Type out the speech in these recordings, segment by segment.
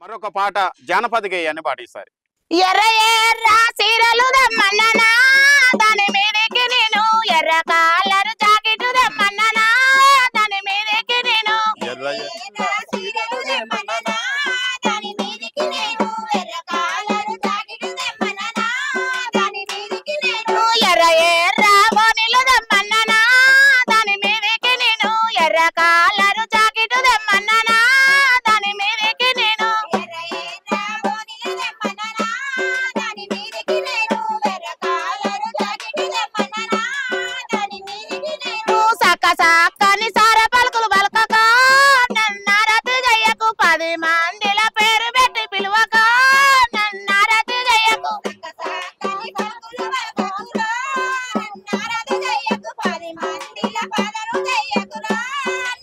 మరొక పాట జానపద గేయాన్ని పాటిస్తారు. ఎర్ర ఎర్ర సీరలు దమ్మన్ననా దాని మీదకి నేను ఎర్ర కాలరు జాకెట్ దమ్మన్ననా దాని మీదకి నేను ఎర్ర ఎర్ర సీరలు దమ్మన్ననా దాని మీదకి నేను ఎర్ర కాలరు జాకెట్ దమ్మన్ననా దాని మీదకి నేను ఎర్ర ఎర్ర బోనిలు దమ్మన్ననా దాని మీదకి నేను ఎర్ర కాలరు జాకెట్ దమ్మన్ననా దాని మీదకి నేను ఎర్ర ఎర్ర బోనిలు దమ్మన్ననా దాని మీదకి నేను ఎర్ర కాలరు జాకెట్ దమ్మన్ననా దాని మీదకి నేను సక్క సక్కని సార పలుకులు బలకక నన్నరతు జయ్యకు 10 మందిల పేరు పెట్టి పిలువక నన్నరతు జయ్యకు సక్క సక్కని పలుకులు బలకక నన్నరతు జయ్యకు 10 మందిల పదరు జయ్యకురా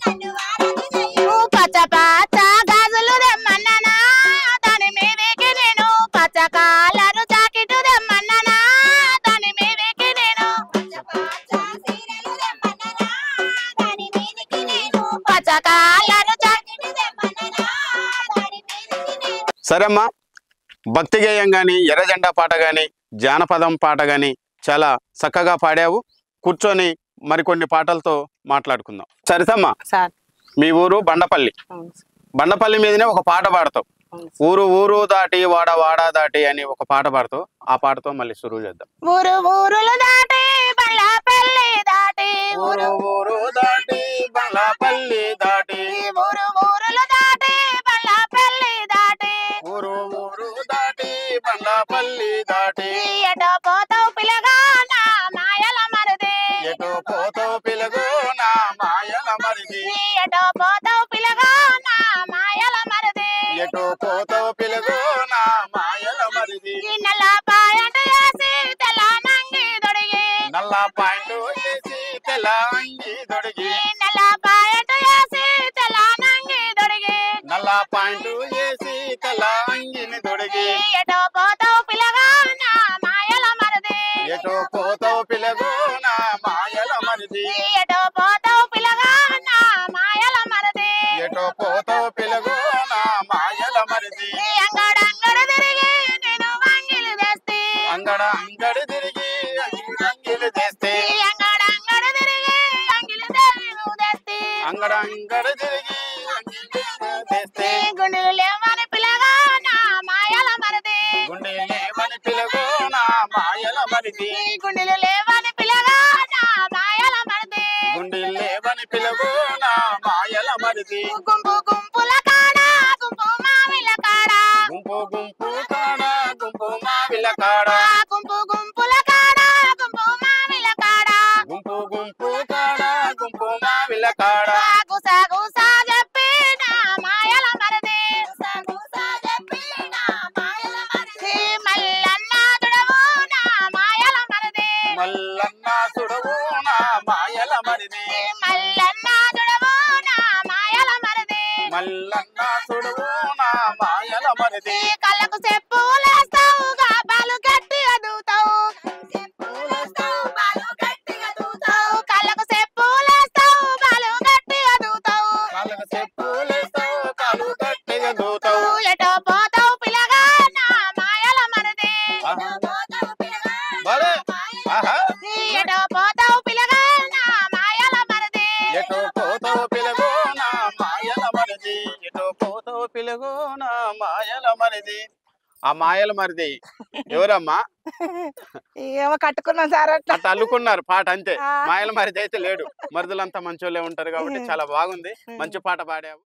నన్ను వారతు జయ్యకు పచ్చ పచ్చ గాజులు దమ్మన్ననా దాని మీదకి నేను పచ్చ కాలరు జాకెట్ దమ్మన్ననా దాని మీదకి నేను పచ్చ పచ్చ సీరలు దమ్మన్ననా దాని మీదకి నేను పచ్చ కాలరు జాకెట్ దమ్మన్ననా దాని మీదకి నేను. సరేమ్మా, భక్తి గేయం కానీ ఎర్రజెండా పాట కానీ జానపదం పాట కానీ చాలా చక్కగా పాడావు. కూర్చొని మరికొన్ని పాటలతో మాట్లాడుకుందాం. సరితమ్మా, సార్ మీ ఊరు బండపల్లి. బండపల్లి మీదనే ఒక పాట పాడతావు. ఊరు ఊరు దాటి వాడ వాడ దాటి అని ఒక పాట పాడతావు. ఆ పాటతో మళ్ళీ సురువు చేద్దాం. ఊరు ఊరులు దాటి బండ్లపల్లి దాటి ఊరు ఊరు దాటి బండ్లపల్లి దాటి ఊరు ఊరులు దాటి బండ్లపల్లి దాటి ఊరు ఊరు దాటి బండ్లపల్లి దాటి ఎటో పోతావు పిల్లగా నా మాయల మరిది ఎటు పోతావు పిలుగు నా మాయల మరిది ఎటో పోతావు పిల్లగా నా మాయల మరిది ఎటు పోతావు పిలుగు నా మాయల మరిది నల్ల పాయంట వేసి తెల్ల నంగి దొడిగి నల్ల పాయింట్ వేసి తెల్ల అంగి దొడిగి నల్ల పాయంట వేసి తెల్ల నంగి దొడిగి నల్ల పాయింట్ వేసి తెల్ల అంగిని దొడిగి ఎటో పోతావు పిల్లగా నా మాయల మరిది ఎటు పోతావు పిలుగు నా మాయల మరిది ఎటో పోతావు పిల్లగా నా మాయల మరిది ఎటు పోతావు పిలుగు నా మాయల మరిది అంగడంగడు తిరిగి నేను వంగిలు తెస్తే అంగడ అంగడి తిరిగి అంగిలు తెస్తే అంగడంగడు తిరిగి అంగిలు తెస్తే అంగడ అంగడి తిరిగి అంగిలు తెస్తే గుండెలు లేవని పిల్లగా నా మాయల మరిది గుండె లేవని పిలుగు నా మాయల మరిది గుండెలు లేవని పిల్లగా నా మాయల మరిది గుండె లేవని పిలుగు నా మాయల మరిది గుంపు గుంపుల కాడ గుంపు మామిల కాడ గుంపు గుంపు కాడ గుంపు మావిల కాడ గుంపు గుంపుల కాడ గుంపు మామిల కాడ గుంపు గుంపు కాడ గుంపు మావిల కాడ గుసా గుసా చెప్పి నా మాయల మరిది గుసా చెప్పి నా మాయల మరిది మల్లన్న దుడవు నా మాయల మరిది మల్లన్న సుడవు నా మాయల మరిది మల్లన్న దుడవు నా మాయల మరిది మల్లన్న సుడవు నా మాయల మరిది కళ్ళకు చెప్పులేస్తావు గాబాలు గట్టిగా దూతావు కళ్ళకు చెప్పులేస్తావు బాలు గట్టిగా దూతావు కాళ్ళకు చెప్పులేస్తావు కాలు గట్టిగా దూతావు ఎటో పోతావు పిల్లగా నా మాయల మరిది భలే. ఆహా. ఎటో పోతావు పిల్లగా నా మాయల మరిది ఎటు పోతావు పిలుగు నా మాయల మరిది ఎటు పోతావు పిలుగు నా మాయల మరిది. ఆ మాయల మరిది ఎవరమ్మా? ఏమో కట్టుకున్నాం సార్ అట్లా అట్లా అల్లుకున్నారు పాట అంతే. మాయల మరిది అయితే లేడు. మరుదులంతా మంచోళ్ళే ఉంటారు కాబట్టి చాలా బాగుంది. మంచి పాట పాడావు.